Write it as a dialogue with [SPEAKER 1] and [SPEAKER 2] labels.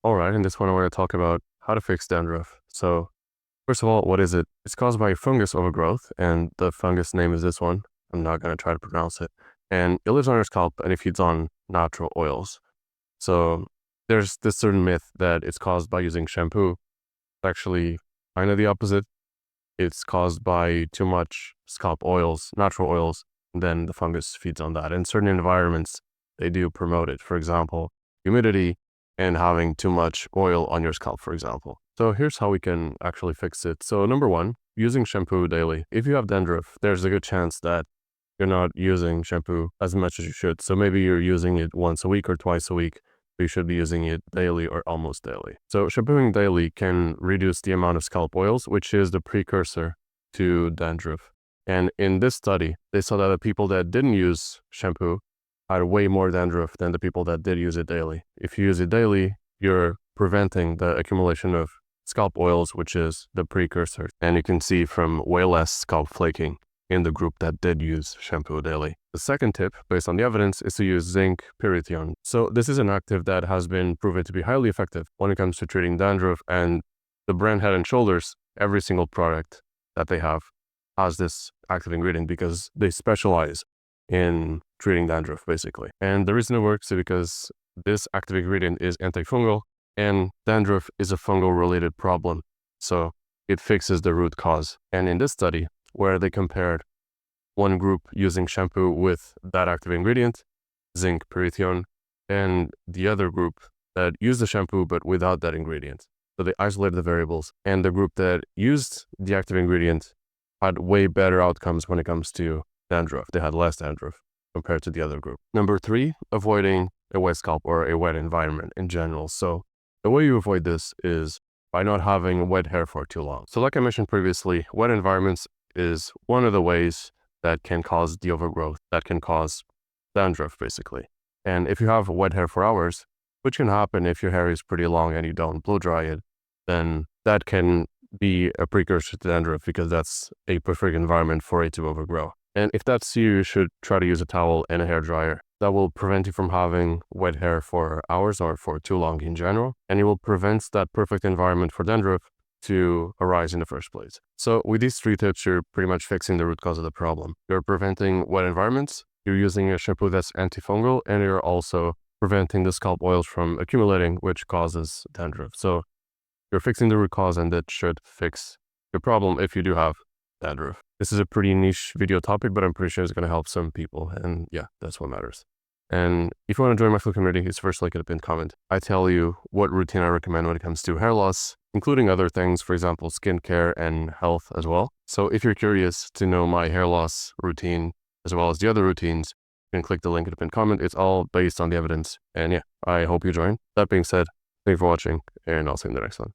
[SPEAKER 1] Alright, in this one I want to talk about how to fix dandruff. So, first of all, what is it? It's caused by fungus overgrowth, and the fungus name is this one. I'm not going to try to pronounce it. And it lives on your scalp and it feeds on natural oils. So, there's this certain myth that it's caused by using shampoo. Actually, kind of the opposite. It's caused by too much scalp oils, natural oils, and then the fungus feeds on that. In certain environments, they do promote it. For example, humidity and having too much oil on your scalp, for example. So here's how we can actually fix it. So number one, using shampoo daily. If you have dandruff, there's a good chance that you're not using shampoo as much as you should. So maybe you're using it once a week or twice a week. You should be using it daily or almost daily. So shampooing daily can reduce the amount of scalp oils, which is the precursor to dandruff. And in this study, they saw that the people that didn't use shampoo had way more dandruff than the people that did use it daily. If you use it daily, you're preventing the accumulation of scalp oils, which is the precursor. And you can see from way less scalp flaking in the group that did use shampoo daily. The second tip, based on the evidence, is to use zinc pyrithione. So this is an active that has been proven to be highly effective when it comes to treating dandruff, and the brand Head & Shoulders, every single product that they have has this active ingredient because they specialize in treating dandruff, basically. And the reason it works is because this active ingredient is antifungal, and dandruff is a fungal-related problem. So it fixes the root cause. And in this study, where they compared one group using shampoo with that active ingredient, zinc pyrithione, and the other group that used the shampoo but without that ingredient. So they isolated the variables, and the group that used the active ingredient had way better outcomes when it comes to dandruff. They had less dandruff compared to the other group. Number three, avoiding a wet scalp or a wet environment in general. So the way you avoid this is by not having wet hair for too long. So like I mentioned previously, wet environments is one of the ways that can cause the overgrowth, that can cause dandruff, basically. And if you have wet hair for hours, which can happen if your hair is pretty long and you don't blow dry it, then that can be a precursor to dandruff because that's a perfect environment for it to overgrow. And if that's you, you should try to use a towel and a hair dryer. That will prevent you from having wet hair for hours or for too long in general. And it will prevent that perfect environment for dandruff to arise in the first place. So with these three tips, you're pretty much fixing the root cause of the problem. You're preventing wet environments, you're using a shampoo that's antifungal, and you're also preventing the scalp oils from accumulating, which causes dandruff. So you're fixing the root cause, and that should fix your problem if you do have dandruff. This is a pretty niche video topic, but I'm pretty sure it's going to help some people, and yeah, that's what matters. And if you want to join my full community, it's first link in the pinned comment. I tell you what routine I recommend when it comes to hair loss, including other things, for example, skincare and health as well. So if you're curious to know my hair loss routine, as well as the other routines, you can click the link in the pinned comment. It's all based on the evidence. And yeah, I hope you join. That being said, thank you for watching, and I'll see you in the next one.